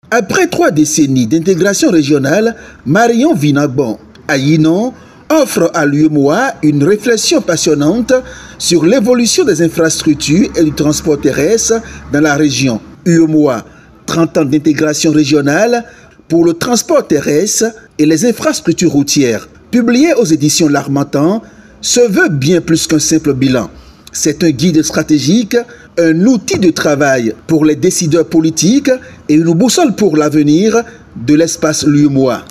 Après 3 décennies d'intégration régionale, Marion Vinagbon, à Yinon, offre à l'UEMOA une réflexion passionnante sur l'évolution des infrastructures et du transport terrestre dans la région. UEMOA, 30 ans d'intégration régionale pour le transport terrestre et les infrastructures routières. Publié aux éditions L'Harmattan, se veut bien plus qu'un simple bilan. C'est un guide stratégique, un outil de travail pour les décideurs politiques et une boussole pour l'avenir de l'espace l'UEMOA.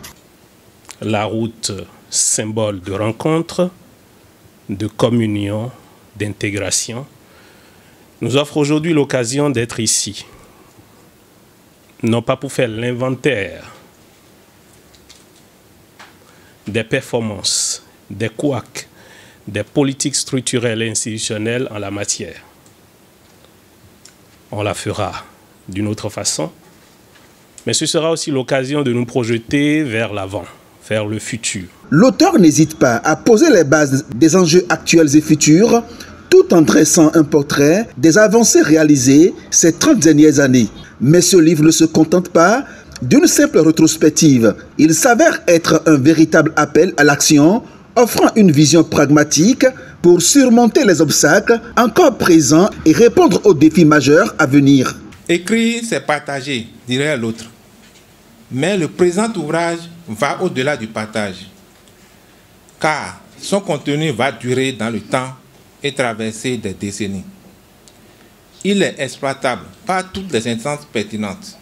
La route, symbole de rencontre, de communion, d'intégration, nous offre aujourd'hui l'occasion d'être ici. Non pas pour faire l'inventaire des performances, des couacs, des politiques structurelles et institutionnelles en la matière. On la fera d'une autre façon, mais ce sera aussi l'occasion de nous projeter vers l'avant, vers le futur. L'auteur n'hésite pas à poser les bases des enjeux actuels et futurs, tout en dressant un portrait des avancées réalisées ces 30 dernières années. Mais ce livre ne se contente pas d'une simple rétrospective. Il s'avère être un véritable appel à l'action, offrant une vision pragmatique pour surmonter les obstacles encore présents et répondre aux défis majeurs à venir. Écrire, c'est partager, dirait l'autre. Mais le présent ouvrage va au-delà du partage, car son contenu va durer dans le temps et traverser des décennies. Il est exploitable par toutes les instances pertinentes.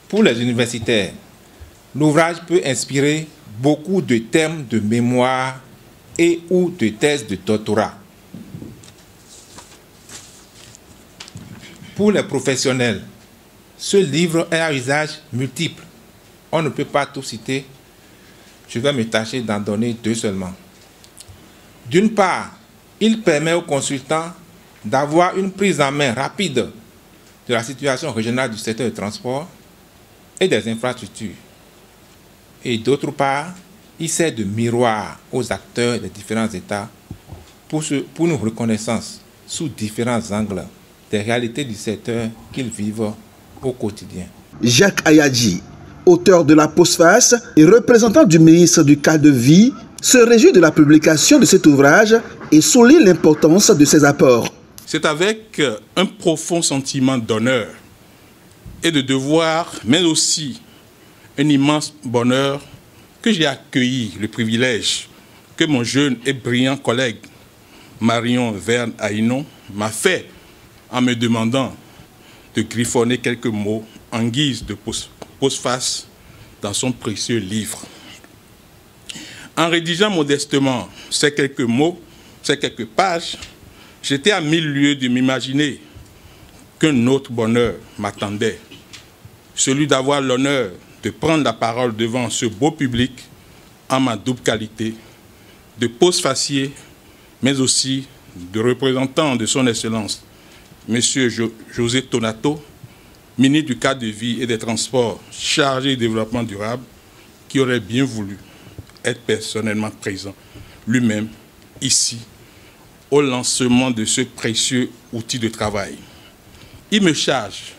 Pour les universitaires, l'ouvrage peut inspirer beaucoup de thèmes de mémoire et ou de thèses de doctorat. Pour les professionnels, ce livre est à usage multiple. On ne peut pas tout citer. Je vais me tâcher d'en donner 2 seulement. D'une part, il permet aux consultants d'avoir une prise en main rapide de la situation régionale du secteur du transport et des infrastructures. Et d'autre part, il sert de miroir aux acteurs des différents États pour une reconnaissance sous différents angles des réalités du secteur qu'ils vivent au quotidien. Jacques Ayadji, auteur de la postface et représentant du ministre du cadre de vie, se réjouit de la publication de cet ouvrage et souligne l'importance de ses apports. C'est avec un profond sentiment d'honneur et de devoir, mais aussi un immense bonheur, que j'ai accueilli le privilège que mon jeune et brillant collègue Marion Verne à Yinon m'a fait en me demandant de griffonner quelques mots en guise de postface dans son précieux livre. En rédigeant modestement ces quelques mots, ces quelques pages, j'étais à 1000 lieues de m'imaginer qu'un autre bonheur m'attendait, celui d'avoir l'honneur de prendre la parole devant ce beau public en ma double qualité de postfacier, mais aussi de représentant de son Excellence, M. José Tonato, ministre du cadre de vie et des transports chargé du développement durable, qui aurait bien voulu être personnellement présent, lui-même, ici, au lancement de ce précieux outil de travail. Il me charge,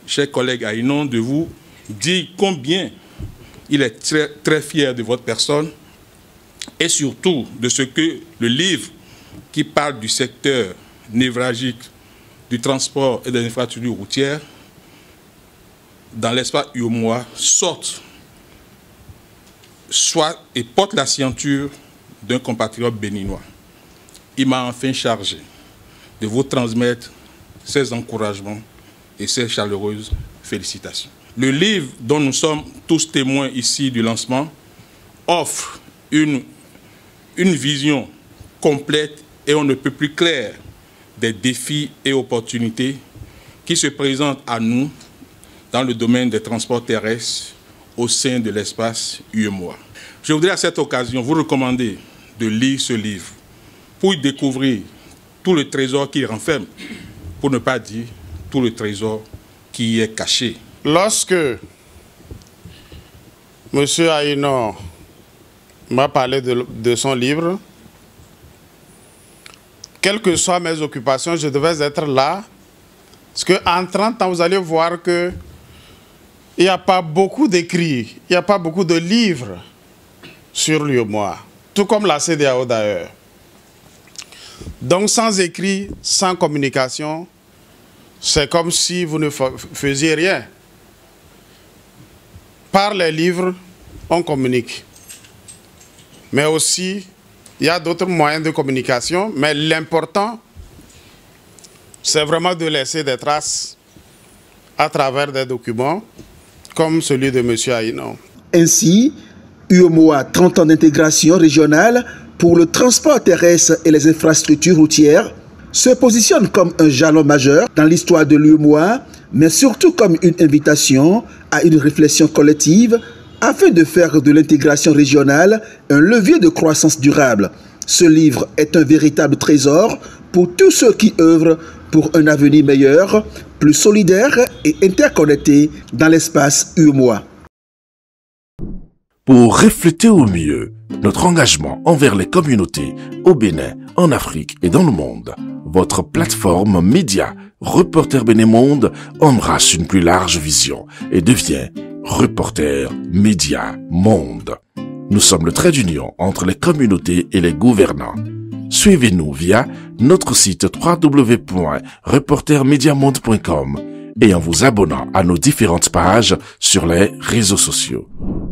chers collègues à Yinon, de vous dire combien il est très, très fier de votre personne et surtout de ce que le livre qui parle du secteur névralgique du transport et des infrastructures routières dans l'espace UEMOA sorte soit et porte la signature d'un compatriote béninois. Il m'a enfin chargé de vous transmettre ses encouragements et ses chaleureuses félicitations. Le livre dont nous sommes tous témoins ici du lancement offre une vision complète et on ne peut plus clair des défis et opportunités qui se présentent à nous dans le domaine des transports terrestres au sein de l'espace UEMOA. Je voudrais à cette occasion vous recommander de lire ce livre pour y découvrir tout le trésor qu'il renferme, pour ne pas dire tout le trésor qui y est caché. Lorsque M. Aynon m'a parlé de son livre, quelles que soient mes occupations, je devais être là. Parce qu'en 30 ans, vous allez voir que il n'y a pas beaucoup d'écrits, il n'y a pas beaucoup de livres sur l'UEMOA, tout comme la CEDEAO d'ailleurs. Donc sans écrit, sans communication, c'est comme si vous ne faisiez rien. Par les livres, on communique. Mais aussi, il y a d'autres moyens de communication, mais l'important, c'est vraiment de laisser des traces à travers des documents, comme celui de M. Aïno. Ainsi, UEMOA 30 ans d'intégration régionale pour le transport terrestre et les infrastructures routières se positionne comme un jalon majeur dans l'histoire de l'UEMOA, mais surtout comme une invitation à une réflexion collective afin de faire de l'intégration régionale un levier de croissance durable. Ce livre est un véritable trésor pour tous ceux qui œuvrent pour un avenir meilleur, plus solidaire et interconnecté dans l'espace UEMOA. Pour refléter au mieux notre engagement envers les communautés au Bénin, en Afrique et dans le monde, votre plateforme média Reporter Bénémonde embrasse une plus large vision et devient Reporter Média Monde. Nous sommes le trait d'union entre les communautés et les gouvernants. Suivez-nous via notre site www.reportermediamonde.com et en vous abonnant à nos différentes pages sur les réseaux sociaux.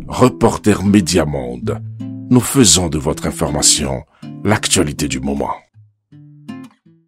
Reporter Média Monde. Nous faisons de votre information l'actualité du moment.